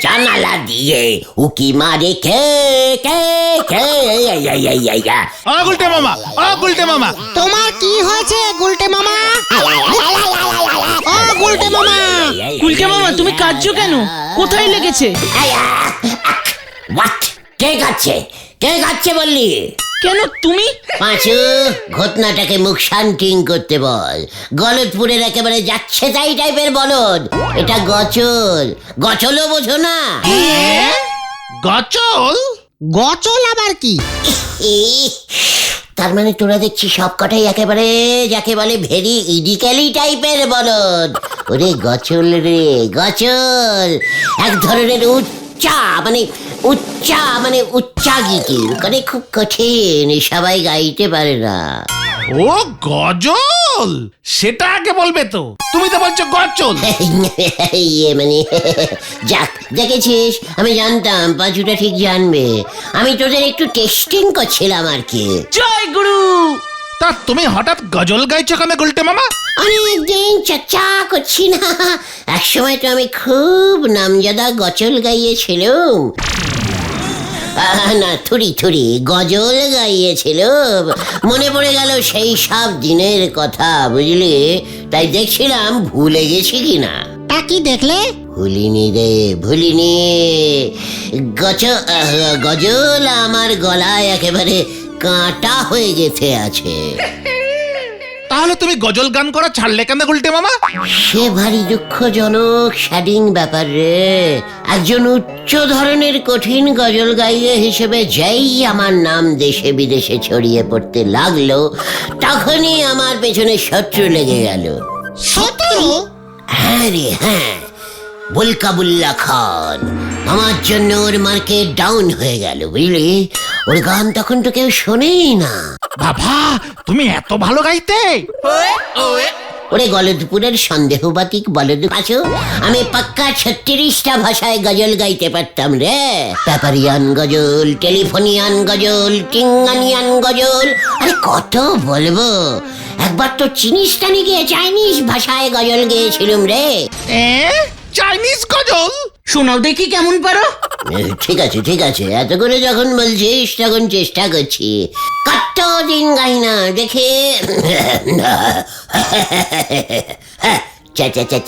জানালা দিয়ে উকি মারে কে কে কে? গুলটে মামা, গুলটে মামা, তোমার কি হয়েছে গুলটে মামা? গুলটে মামা, গুলটে মামা তুমি কাঁদছো কেন? কোথায় লেগেছে? কে কাচ্ছে? কে কাচ্ছে বললি? কেন তুমি? পাঁচু, ঘটনাটাকে মুখ শান্তিং করতে বল। গলতপুরের একেবারে যাচ্ছে তাই টাইপের বলদ। এটা গচল, গচলও বোঝো না? গচল? গচল আবার কি? তার মানে তোরা দেখছি সব কটাই একেবারে যাকে বলে ভেরি ইডিক্যালি টাইপের বলদ। ওরে গচল রে গচল, এক ধরনের উচ্চাগীতি, মানে খুব কঠিন, সবাই গাইতে পারে না। ও গজল, সেটা আগে বলবে তো। তুমি তো বলছো গচল। মানে যাক, দেখেছিস, আমি জানতাম পাঁচুটা ঠিক জানবে। আমি তোদের একটু টেস্টিং করছিলাম আর কি। জয় গুরু। তা তুমি হঠাৎ গজল গাইছো কেন গুলটে মামা? অনেকদিন চর্চা করছি না। এক সময় তো আমি খুব নামজাদা গজল গাইয়েছিলাম। না, থুরি গজল গাইয়েছিল। মনে পড়ে গেল সেই সব দিনের কথা, বুঝলি? তাই দেখছিলাম ভুলে গেছি কিনা। তা কি দেখলে? ভুলিনি রে, ভুলিনি। গজল আমার গলায় একেবারে কাঁটা হয়ে গেছে আছে। তাহলে তুমি গজল গান করা ছাড়লে কেন গুলটে মামা? সে ভারী দুঃখজনক স্যাডিং ব্যাপার রে। একজন উচ্চ ধরনের কঠিন গজল গাইয়ে হিসেবে যেই আমার নাম দেশে বিদেশে ছড়িয়ে পড়তে লাগলো, তখনই আমার পেছনে শত্রু লেগে গেল। শত্রু? হ্যাঁ রে হ্যাঁ, বুলকাবুল্লা খান। আমার জন্য ওর মার্কেট ডাউন হয়ে গেল, বুঝলি? ওর গান তখন তো কেউ শোনেই না। বাবা, তুমি এত ভালো গাইতে? ওরে গলদপুরের সন্দেহবাতিক বলদ পাঁচু, আমি পাক্কা 36টা ভাষায় গজল গাইতে পারতাম রে। পেপারিয়ান গজল, টেলিফোনিয়ান গজল, টিঙ্গানিয়ান গজল, আরে কত বলবো। একবার তো চিনিস্তানে গিয়ে চাইনিজ ভাষায় গজল গেয়েছিলাম রে। চাইনিজ গজল? শোনাও দেখি কেমন পারো। ঠিক আছে, এত করে যখন বলছিস তখন চেষ্টা করছি। কতদিন গাই না দেখে। চাংড়া ট্যাং,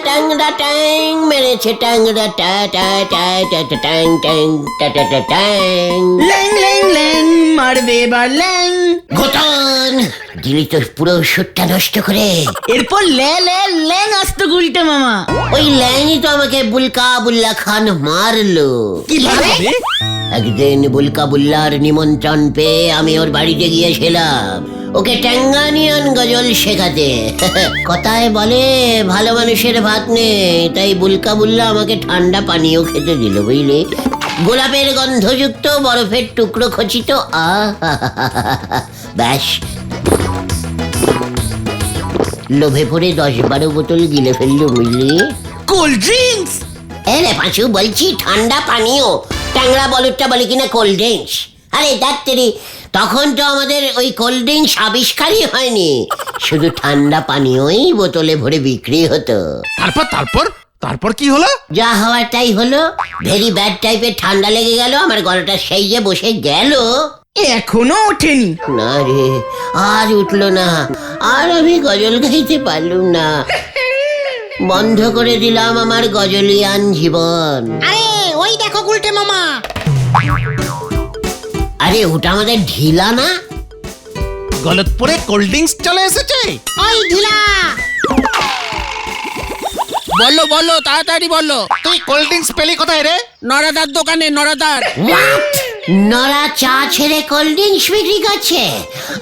টাংড়া ট্যাং মেরেছে, টাংড়া টা টা টা টা ট্যাং ট্যাং টা টা টা ট্যাং। ল্যাং ল্যাং ল্যাং মারবে এবার ল্যাং। ঘটন দিলি তোর পুরো সুরটা নষ্ট করে। এরপর ল্যাং আসতো গুলটে মামা। ওই ল্যাংই তো আমাকে বুলকাবুল্লা খান মারলো। কিভাবে? একদিন বুলকাবুল্লার নিমন্ত্রণ পেয়ে আমি ওর বাড়িতে গিয়েছিলাম ওকে ট্যাঙ্গানিয়ান গজল শেখাতে। কথায় বলে ভালো মানুষের ভাত নেই, তাই বুলকাবুল্লা আমাকে ঠান্ডা পানীয় খেতে দিল, বুঝলি? গোলাপের গন্ধযুক্ত বরফের টুকরো খচিত। ব্যাস, লোভে পড়ে 10-12 বোতল গিলে ফেললো, বুঝলি? Cold drinks? রে পাঁচু, বলছি ঠান্ডা পানীয়। ট্যাংরা বলদটা বলে কিনা কোল্ড ড্রিঙ্কস। আরে ডাক্তারি, তখন তো আমাদের ওই কোল্ড ড্রিঙ্কস আবিষ্কারই হয়নি, শুধু ঠান্ডা পানীয়ই বোতলে ভরে বিক্রি হতো। তারপর কি হলো? যা হওয়ার তাই হলো। ভেরি ব্যাড টাইপের ঠান্ডা লেগে গেল আমার গলাটা, সেই যে বসে গেল। এখনো ওঠেনি? না রে, আর উঠলো না। আর আমি গজল গাইতে পারলুম না। বন্ধ করে দিলাম আমার গজলিয়ান জীবন। আরে ওই দেখো গুলটে মামা। আরে ওটা আমাদের ঢিলা না? গলতপুরে কোল্ড ড্রিঙ্কস চলে এসেছে। ওই ঢিলা, বলো তাড়াতাড়ি বলো। তুই কোল্ড ড্রিঙ্কস পেলি কোথায় রে? নরাদার দোকানে, নরাদার। নরা চা ছেড়ে কোল্ড ড্রিঙ্কস বিক্রি করছে?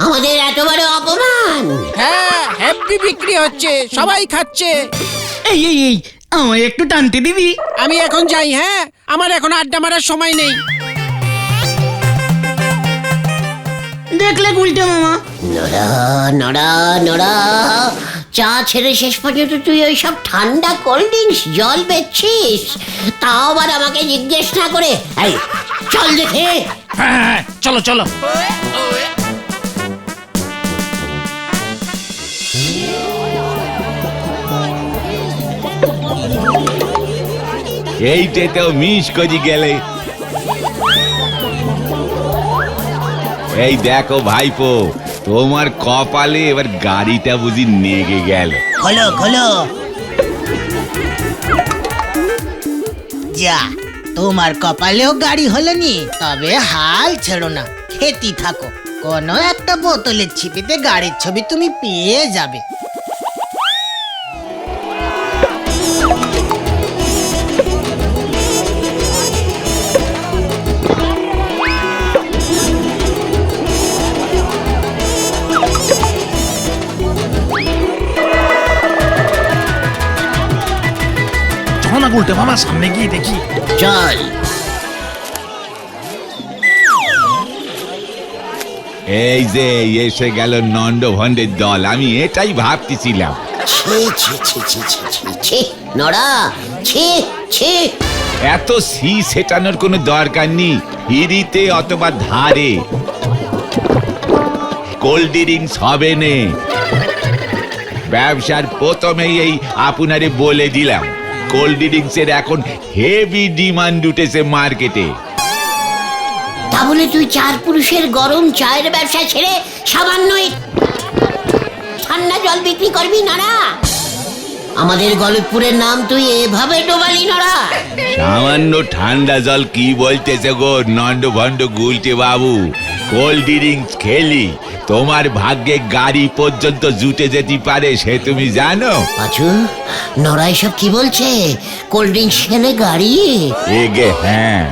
আমাদের এত বড় অপমান! হ্যাঁ, হ্যাপি বিক্রি হচ্ছে, সবাই খাচ্ছে। এই আমায় একটু টানতে দিবি? আমি এখন যাই। হ্যাঁ, আমার এখন আড্ডা মারার সময় নেই। দেখলে গুলটে মামা? নরা নরা নরা, চা ছেড়ে শেষ পর্যন্ত তুই ওই সব ঠান্ডা কোল্ড ড্রিঙ্কস জল বেচছিস, তাও আবার আমাকে জিজ্ঞেস না করে। এই চল দেখে। হ্যাঁ, চলো চলো। এইটা তো মিস করে গেলে। এই দেখো ভাইপো, তোমার কপালে এবার গাড়িটা বুঝি নেগে গেল। খোলো খোলো। যা, তোমার কপালেও গাড়ি হলো নি, তবে হাল ছেড়ো না, খেতে থাকো। কোনো একটা বোতলের ছিপিতে গাড়ির ছবি তুমি পেয়ে যাবে। চলো না গুলটে মামা, সামনে গিয়ে দেখি। চল। এই যে এসে গেল নন্দ ভন্ডের দল, আমি এটাই ভাবতেছিলাম। ছি ছি ছি ছি ছি ছি ছি নড়া, ছি ছি। এত সি সেটানোর কোনো দরকার নেই, হিরিতে অথবা ধারে কোল্ড ড্রিঙ্কস হবে নে। ব্যবসার প্রথমেই এই আপনারে বলে দিলাম, কোল্ড ড্রিঙ্কসের এখন হেভি ডিমান্ড উঠেছে মার্কেটে। তা বলে তুই চার পুরুষের গরম চায়ের ব্যবসা ছেড়ে সামান্য ঠান্ডা জল বিক্রি করবি নড়া? আমাদের গলতপুরের নাম তুই এভাবে ডোবালি নড়া? সামান্য ঠান্ডা জল কি বলতেছে গো নন্দ ভন্ড গুলটে বাবু? কোল্ড ড্রিঙ্কস খেলি তোমার ভাগ্যে গাড়ি পর্যন্ত জুটে যেতে পারে, সে তুমি জানো? পাঁচু, নড়া এসব কি বলছে? কোল্ড ড্রিঙ্কস খেলে গাড়ি? এগে হ্যাঁ,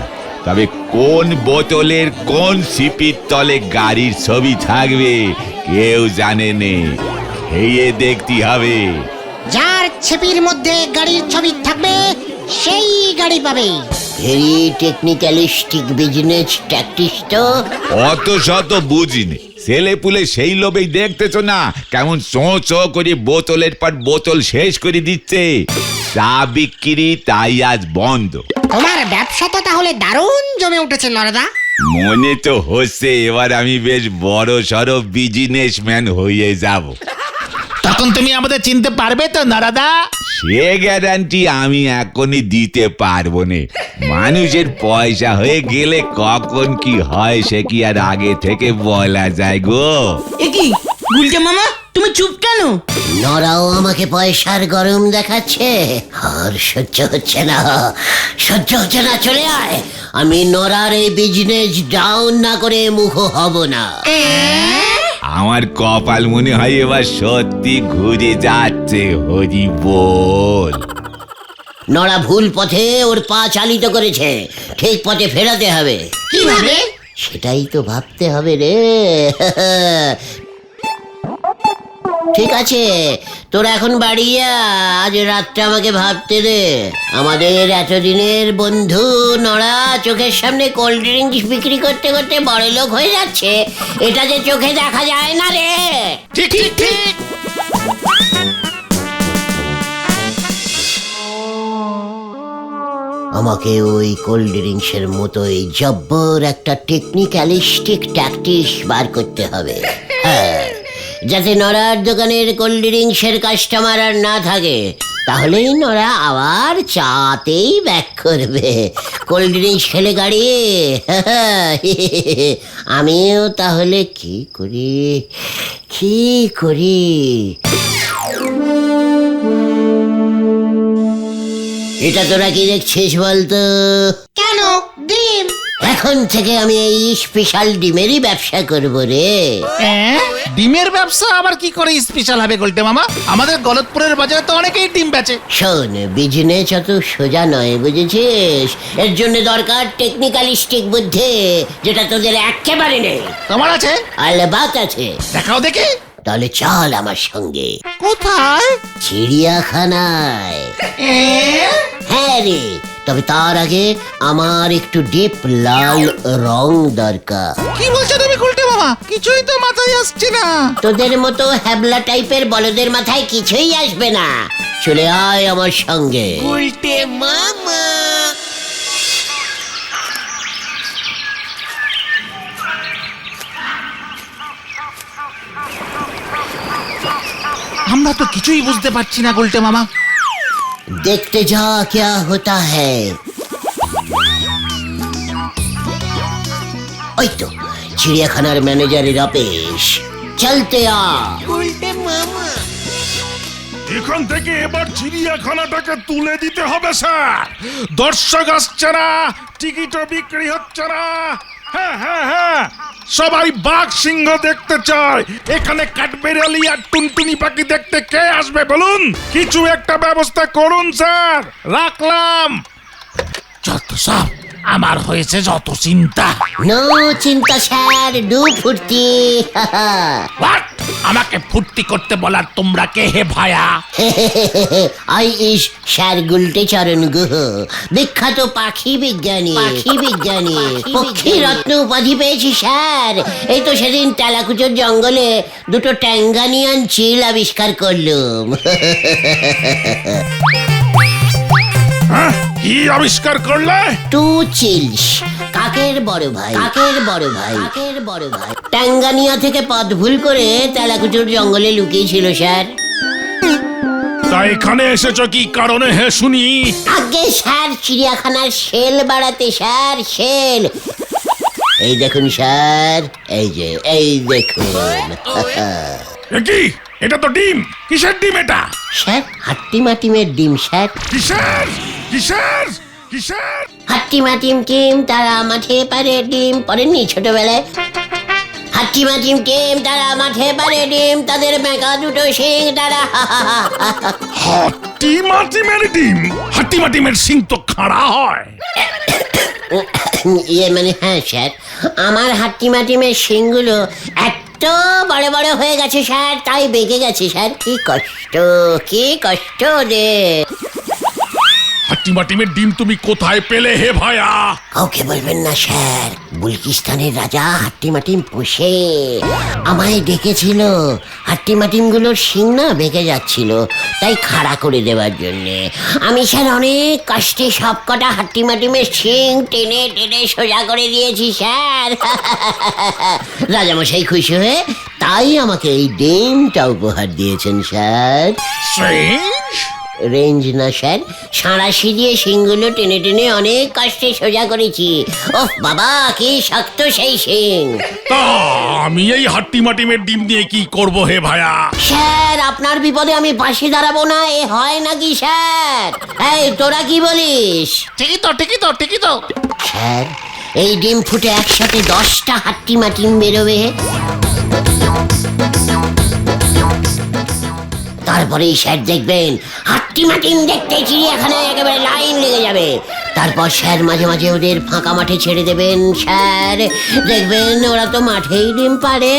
তবে কোন বোতলের কোন সিপির তলে গাড়ির ছবি থাকবে কেউ জানে নে, হেয়ে দেখতে হবে। যার ছিপির মধ্যে গাড়ির ছবি থাকবে সেই গাড়ি পাবে। ভেরি টেকনিক্যালিস্টিক বিজনেস ট্যাকটিস তো। অত শত বুঝিনি, ছেলে পুলে সেই লোভেই দেখতেছো না কেমন চো চো করে বোতলের পর বোতল শেষ করে দিচ্ছে। চা বিক্রি তাই আজ বন্ধ। তোমার ব্যবসা তো তাহলে দারুণ জমে উঠেছে নরদা। মনে তো হচ্ছে এবার আমি বেশ বড় সড়ো বিজনেসম্যান হয়ে যাব। তখন তুমি আমাদের চিনতে পারবে তো নারাদা? সে গ্যারান্টি আমি এখনই দিতে পারবো না। মানুষের পয়সা হয়ে গেলে কখন কি হয় সে কি আর আগে থেকে বলা যায় গো? এ কি গুলটে মামা, তুমি চুপ কেন? নরাও আমাকে পয়সার গরম দেখাচ্ছে, আর সহ্য হচ্ছে না, সহ্য হচ্ছে না। চলে আয়, আমি নরার এই বিজনেস ডাউন না করে মুখ হব না। আমার কপাল মনে হয় এবার সত্যি ঘুরে যাচ্ছে। হরি বল। নরা ভুল পথে ওর পা চালিত করেছে, ঠিক পথে ফেরাতে হবে। কিভাবে? সেটাই তো ভাবতে হবে রে। ঠিক আছে, তোরা এখন বাড়ি যা, আজ রাতটা আমাকে ভাবতে দে। আমাদের এতদিনের বন্ধু নড়া চোখের সামনে কোল্ড ড্রিঙ্কস বিক্রি করতে করতে বড়লোক হয়ে যাচ্ছে, এটা যে চোখে দেখা যায় না রে। ঠিক ঠিক ঠিক। আমাকে ওই কোল্ড ড্রিঙ্কসের মতোই জব্বর একটা টেকনিক্যালিস্টিক ট্যাকটিস বার করতে হবে। হ্যাঁ, যাতে নড়ার দোকানের কোল্ড ড্রিঙ্কসের কাস্টমার আর না থাকে, তাহলেই নড়া আবার চাতেই ব্যাক করবে। কোল্ড ড্রিঙ্কস খেলে গাড়ি। আমিও তাহলে কি করি? এটা তোরা কি দেখছিস বলতো? কেন? ডিম। এখন থেকে আমি এই স্পেশাল ডিমেরই ব্যবসা করব রে। ডিমের ব্যবসা আবার কি করে স্পেশাল হবে গুলটে মামা? আমাদের গলতপুরের বাজারে তো অনেকেই ডিম বেচে। শোন, বিজনেস অত সোজা নয়, বুঝেছিস? এর জন্য দরকার টেকনিক্যালিস্টিক বুদ্ধি, যেটা তোদের একেবারে নেই। তোমার আছে? আলবাত আছে। দেখাও দেখি। তাহলে চল আমার সঙ্গে। কোথায়? চিড়িয়াখানায়। হ্যাঁ রে, তবে তার আগে আমার একটু ডিপ লাল রং দরকার। কি বলছো তুমি গুলটে মামা? কিছুই তো মাথায় আসছে না। তোদের মতো হ্যাবলা টাইপের বলদের মাথায় কিছুই আসবে না। চলে আয় আমার সঙ্গে। গুলটে মামা। আমরা তো কিছুই বুঝতে পারছি না গুলটে মামা। দেখতে যা क्या होता है। ওই তো চিড়িয়াখানার ম্যানেজারের অফিস, চলতে আ। এখান থেকে এবার চিড়িয়াখানাটাকে তুলে দিতে হবে স্যার। দর্শক আসছে না, টিকিটও বিক্রি হচ্ছে না। হ্যাঁ হ্যাঁ হ্যাঁ, সবাই বাঘ সিংহ দেখতে চায়। এখানে কাঠবেড়ালি আর টুনটুনি পাখি দেখতে কে আসবে বলুন? কিছু একটা ব্যবস্থা করুন স্যার। রাখলাম। যত সব আমার হয়েছে যত চিন্তা। নো চিন্তা স্যার, ডু ফুর্তি। What? আমাকে ফুর্তি করতে বলার তোমরা কে হে ভায়া? আই ইস স্যার গুলটে চরণ গুহ, বিখ্যাত পাখি বিজ্ঞানী। পক্ষী রত্ন উপাধি পেয়েছি স্যার। এই তো সেদিন তেলাকুচোর জঙ্গলে দুটো ট্যাঙ্গানিয়ান চিল আবিষ্কার করলুম। হ্যাঁ, কি আবিষ্কার করলে? টু চিলস, কাকের বড় ভাই। টাঙ্গানিয়া থেকে পথ ভুল করে তেলাকুচুর জঙ্গলে লুকিয়েছিল স্যার। তা এখানে এসেছো কি কারণে হে শুনি? আগে স্যার চিড়িয়াখানার সেল বাড়াতে স্যার, সেল। এই দেখুন স্যার, এই দেখুন। এ কি? এটা তো ডিম। কিসের ডিম এটা? স্যার হাট্টিমাটিমের ডিম স্যার। কিসের কিসের কিসের? হাট্টিমাটিম টিম তারা মাঠে পারে ডিম, পড়েননি ছোটবেলায়? হাট্টিমাটিম টিম তারা মাঠে পারে ডিম, তাদের মেকা দুটো শিং তারা। হাট্টিমাটিমের ডিম? হাট্টিমাটিমের সিং তো খাড়া হয়। ইয়ে মানে হ্যাঁ স্যার, আমার হাট্টিমাটিমের শিংগুলো এত বড় বড় হয়ে গেছে স্যার, তাই বেঁকে গেছে স্যার। কি কষ্ট রে। হাট্টিমাটিমের ডিম তুমি কোথায় পেলে হে ভায়া? কাউকে বলবেন না স্যার, বুলকিস্তানের রাজা হাট্টিমাটিম পোষে। আমায় ডেকেছিল, হাট্টিমাটিম গুলোর শিং না বেঁকে যাচ্ছিল, তাই খাড়া করে দেওয়ার জন্যে। আমি স্যার অনেক কষ্টে সব কটা হাট্টিমাটিমের শিং টেনে টেনে সোজা করে দিয়েছি স্যার। রাজামশাই খুশি হয়ে তাই আমাকে এই ডিমটা উপহার দিয়েছেন স্যার। Strange? রেঞ্জ না স্যার, সাঁড়াশি দিয়ে শিংগুলো টেনে টেনে অনেক কষ্টে সোজা করেছি। ওহ বাবা, কি শক্ত সেই শিং। তা আমি এই হাট্টিমাটিমের ডিম দিয়ে কি করব হে ভায়া? স্যার আপনার বিপদে আমি পাশে দাঁড়াবো না, এ হয় নাকি স্যার? এই তোরা কি বলিস? ঠিকই তো। স্যার এই ডিম ফুটে একসাথে 10টা হাট্টিমাটিম বেরোবে। তারপরেই স্যার দেখবেন হাট্টিমাটিম দেখতে চিড়িয়াখানায় একেবারে লাইন লেগে যাবে। তারপর স্যার মাঝে মাঝে ওদের ফাঁকা মাঠে ছেড়ে দেবেন স্যার, দেখবেন ওরা তো মাঠেই ডিম পাড়ে,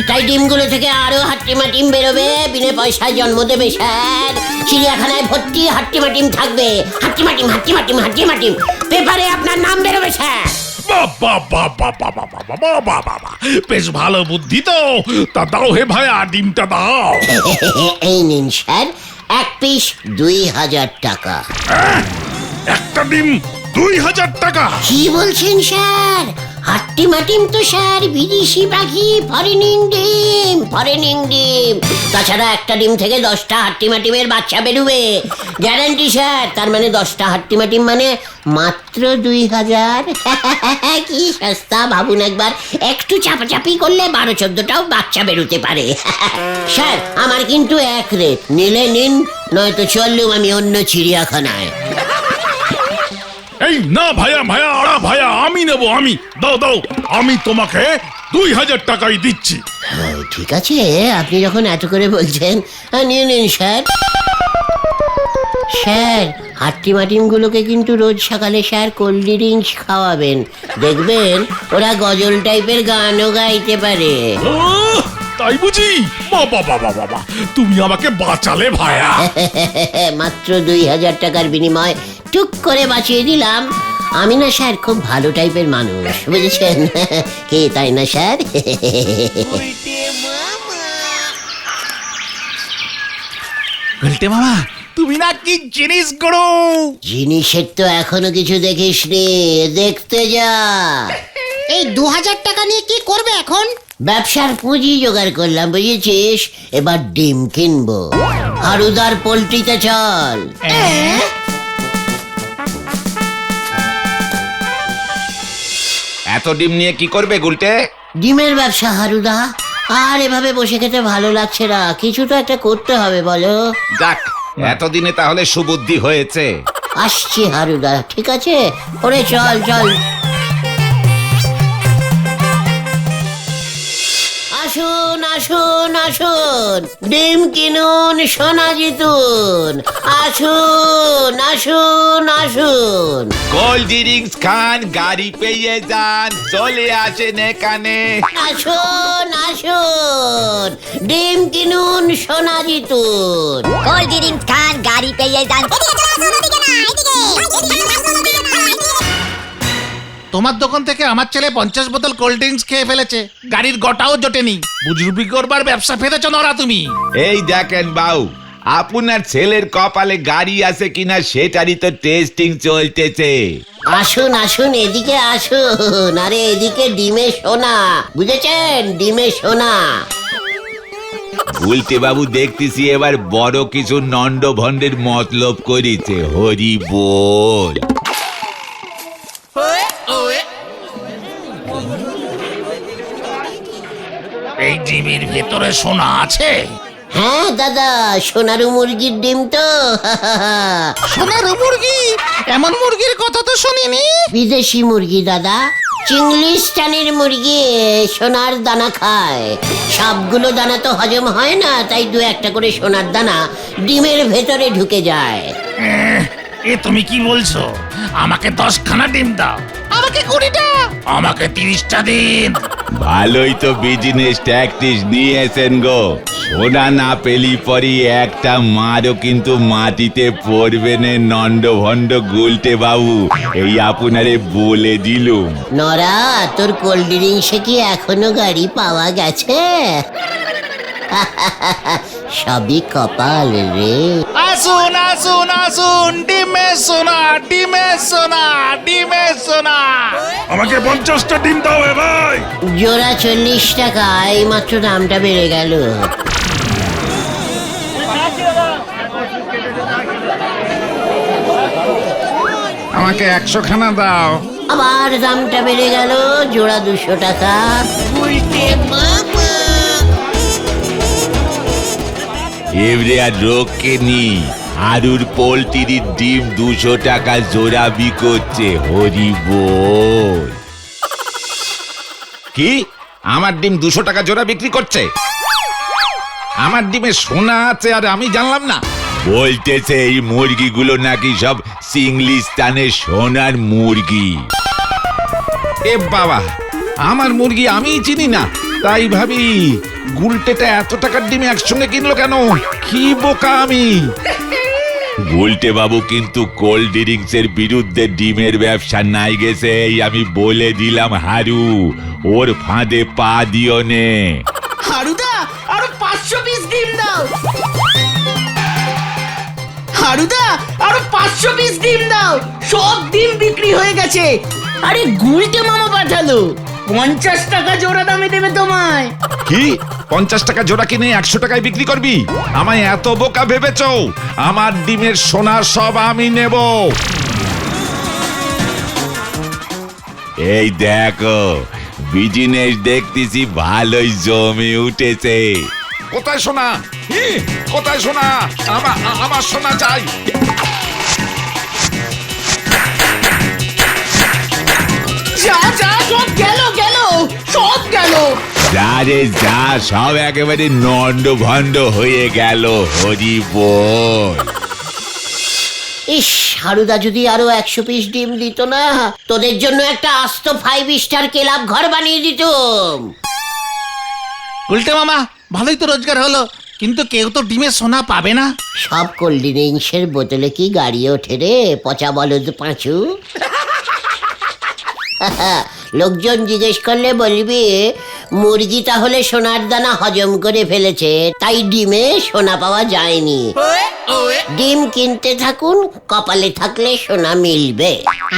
তাই ডিমগুলো থেকে আরো হাট্টিমাটিম বেরোবে, বিনা পয়সায় জন্ম দেবে স্যার। চিড়িয়াখানায় ভর্তি হাট্টিমাটিম থাকবে, হাট্টিমাটিম। পেপারে আপনার নাম বেরোবে স্যার। বাবা, বেশ ভালো বুদ্ধি তো। তা দাও হে ভায়া, ডিমটা দাও। এই নিন স্যার, এক পিস 2000 টাকা। একটা ডিম 2000 টাকা? কি বলছেন স্যার? হাট্টিমাটিম তো স্যার বিদেশি পাখি, ফরেনিং ডিম। তাছাড়া একটা ডিম থেকে 10টা হাট্টিমাটিমের বাচ্চা বেরোবে, গ্যারান্টি স্যার। তার মানে 10টা হাট্টিমাটিম মানে মাত্র 2000। কি সস্তা ভাবুন একবার। একটু চাপাচাপি করলে 12-14টাও বাচ্চা বেরোতে পারে। স্যার আমার কিন্তু এক রেট, নিলে নিন, নয়তো চললুম আমি অন্য চিড়িয়াখানায়। এই না ভায়া, আমি নেব। দাও, আমি তোমাকে 2000 টাকাই দিচ্ছি। ঠিক আছে, আপনি যখন এত করে বলছেন নিয়ে নিন স্যার। স্যার হাট্টিমাটিম গুলোকে কিন্তু রোজ সকালে স্যার কোল্ড ড্রিঙ্কস খাওয়াবেন, দেখবেন ওরা গজল টাইপের গানও গাইতে পারে। তাই বুঝি? বাবা, তুমি আমাকে বাঁচালে ভায়া। মাত্র 2000 টাকার বিনিময় টুক করে বাঁচিয়ে দিলাম। আমি না স্যার খুব ভালো টাইপের মানুষ, বুঝেছেন কি, তাই না স্যার? গুলটে মামা তুমি না কি জিনিস করো? জিনিসের তো এখনো কিছু দেখিসনি, দেখতে যা। এই 2000 টাকা নিয়ে কি করবে এখন? ব্যবসার পুঁজি জোগাড় করলাম, বুঝেছিস? এবার ডিম কিনবো। হারুদার পোল্ট্রিতে চল। এত ডিম নিয়ে কি করবে গুলটে? ডিমের ব্যবসা হারুদা। আর এভাবে বসে খেতে ভালো লাগছে না, কিছু তো একটা করতে হবে, বলো। যাক, এতদিনে তাহলে সুবুদ্ধি হয়েছে। আসছি হারুদা, ঠিক আছে? ওরে চল চল। আসুন আসুন আসুন, ডিম কিনুন, সোনা জিতুন। আসুন আসুন আসুন। কোল্ড ড্রিঙ্কস খান, গাড়ি পেয়ে যান, চলে আসেন এখানে। আসুন আসুন, ডিম কিনুন, সোনা জিতুন। কোল্ড ড্রিঙ্কস খান, গাড়ি পেয়ে যান। তোমার দোকান থেকে আমার ছেলে 50 বোতল কোল্ড ড্রিঙ্কস খেয়ে ফেলেছে, গাড়ির গোটাও জোটেনি। বুজরুবি করবার ব্যবসা ফেলেছ নরা তুমি। এই দেখেন বাউ, আপনার ছেলের কপালে গাড়ি আছে কিনা সেটারই তো টেস্টিং চলতেছে। আসুন আসুন, এদিকে আসুন। আরে এদিকে ডিমে সোনা, বুঝেছেন? ডিমে সোনা। গুলটে বাবু দেখতেছি এবার বড় কিছু নন্ড ভন্ডের মতলব করেছে। হরি বল। এই ডিমের ভেতরে সোনা আছে? হ্যাঁ দাদা, সোনারু মুরগির ডিম তো। সোনার মুরগি? এমন মুরগির কথা তো শুনিনি। বিদেশি মুরগি দাদা, চিংলিস্টানের মুরগি। সোনার দানা খায়। সবগুলো দানা তো হজম হয় না, তাই দু একটা করে সোনার দানা ডিমের ভেতরে ঢুকে যায়। এ তুমি কি বলছো? আমাকে 10খানা ডিম দাও। আমাকে 20টা। আমাকে 30টা দিন। ভালোই তো বিজনেস ট্যাকটিস নিয়েছেন গো। সোনা না পেলি পরি একটা মারও কিন্তু মাটিতে পড়বে না নন্ড ভন্ড গুলটে বাবু, এই আপনারে বলে দিলুম। নরা, তোর কোল্ড ড্রিঙ্কসে কি এখনো গাড়ি পাওয়া গেছে? সবই কপাল রে। আসুন আসুন আসুন, ডিমে সোনা, ডিমে সোনা, ডিমে সোনা। আমাকে 50টা ডিম দাও এ ভাই। জোড়া 40 টাকা, এই মাত্র দামটা বেড়ে গেল। আমাকে 100খানা দাও। আবার দামটা বেড়ে গেল, জোড়া 200 টাকা। এবারে আর রোগকে নি, হারুর পোলট্রির ডিম 200 টাকা জোড়া বিকোচ্ছে। হরি বল। কি? আমার ডিম 200 টাকা জোড়া বিক্রি করছে? আমার ডিমে সোনা আছে আর আমি জানলাম না? বলতেছে এই মুরগিগুলো নাকি সব সিংলিস্তানের সোনার মুরগি। এ বাবা, আমার মুরগি আমিই চিনি না, তাই ভাবি গুলটেটা এত টাকার ডিম একসঙ্গে কিনলো কেন? কি বোকা আমি। গুলটে বাবু কিন্তু কোল্ড ড্রিঙ্কস এর বিরুদ্ধে ডিমের ব্যবসা নাই গেছে, এই আমি বলে দিলাম হারু। ওর ফাঁদে পা দিও নে। হারুদা, আরো 500 পিস ডিম দাও। হারুদা, আরো 500 পিস ডিম দাও। সব ডিম বিক্রি হয়ে গেছে। আরে গুলটে মামা পাঠালো, 50 টাকা জোড়া দামে দেবে তোমায়। কি 50 টাকা জোড়া কিনে 100 টাকায় বিক্রি করবি? আমায় এত বোকা ভেবেছো? আমার ডিমের সোনা সব আমি নেব। এই দেখো, বিজনেস দেখতেছি ভালোই জমে উঠেছে। কোথায় সোনা? কোথায় সোনা? আমার সোনা চাই। যা যা, সব গেল গেল, সব গেল। যা রে যা, সব একেবারে নন্ড ভন্ড হয়ে গেল। হরি বল। ইস, হারুদা যদি আরো 100 পিস ডিম দিত না, তোদের জন্য একটা আস্ত 5 স্টার ক্লাব ঘর বানিয়ে দিতুম। উল্টে মামা, ভালোই তো রোজগার হলো, কিন্তু কেউ তো ডিমের সোনা পাবে না। সব কোল্ড ড্রিঙ্কসের বোতলে কি গাড়ি ওঠে রে, পচা বলদ পাঁচু? লোকজন জিজ্ঞেস করলে বলবি মুরগি তাহলে সোনার দানা হজম করে ফেলেছে, তাই ডিমে সোনা পাওয়া যায়নি। ডিম কিনতে থাকুন, কপালে থাকলে সোনা মিলবে।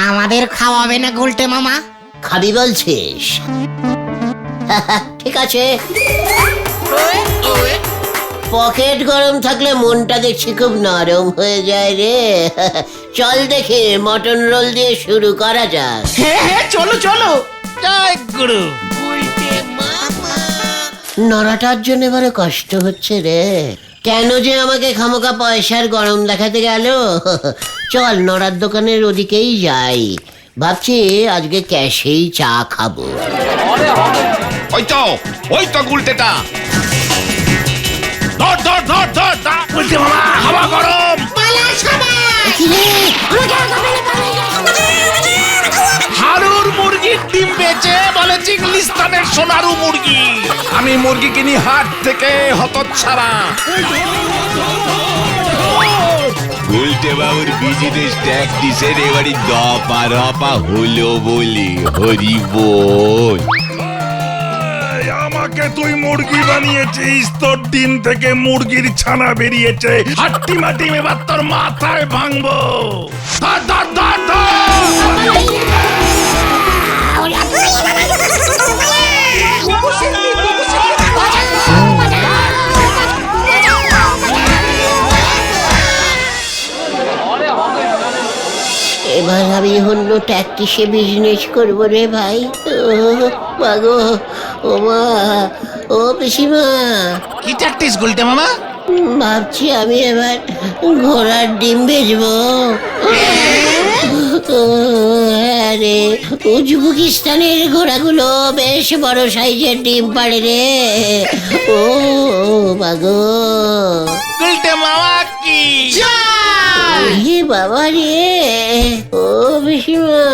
আমাদের খাওয়াবে না গুলটে মামা? খাবি বলছিস? ঠিক আছে, পকেট গরম থাকলে মনটা দেখছি খুব নরম হয়ে যায় রে। চল দেখে মটন রোল দিয়ে শুরু করা যাক। হ্যাঁ হ্যাঁ চলো চলো। জয় গুরু। নড়াটার জন্য এবারে কষ্ট হচ্ছে রে। কেন যে আমাকে খামোকা পয়সার গরম দেখাতে গেল? চল নড়ার দোকানের ওদিকেই যাই, ভাবছি আজকে ক্যাশেই চা খাবো। ওই তো গুলটেটা। ধর ধর ধর ধর ধর। বলতে মামা হাওয়া গরম। হাড়ুর মুরগির ডিম বেচে বলে চিংলিস্তানের সোনারু মুরগি। আমি মুরগি কিনি হাট থেকে, হতচ্ছাড়া। গুলটে বাবুর বিজনেস ট্যাকটিসের এবারে দপা রপা হলো বলে হরি বল। আমাকে তুই মুরগি বানিয়েছিস, তোর ডিম থেকে মুরগির ছানা বেরিয়েছে। হাট্টি মাটি এবার তোর মাথায় ভাঙবো। ধর ধর ধর ধর। এবার আমি অন্য ট্যাক্টিসে বিজনেস করবো রে ভাই। ও মাগো, ও মা, ও পিসিমা, কি ট্যাকটিস গুলটে মামা? ভাবছি আমি এবার ঘোড়ার ডিম বেচবো। হ্যাঁ রে, উজবেকিস্তানের ঘোড়াগুলো বেশ বড় সাইজের ডিম পাড়ে রে। ও মাগো, গুলটে মামা কি বাবা রে, ও পিসিমা।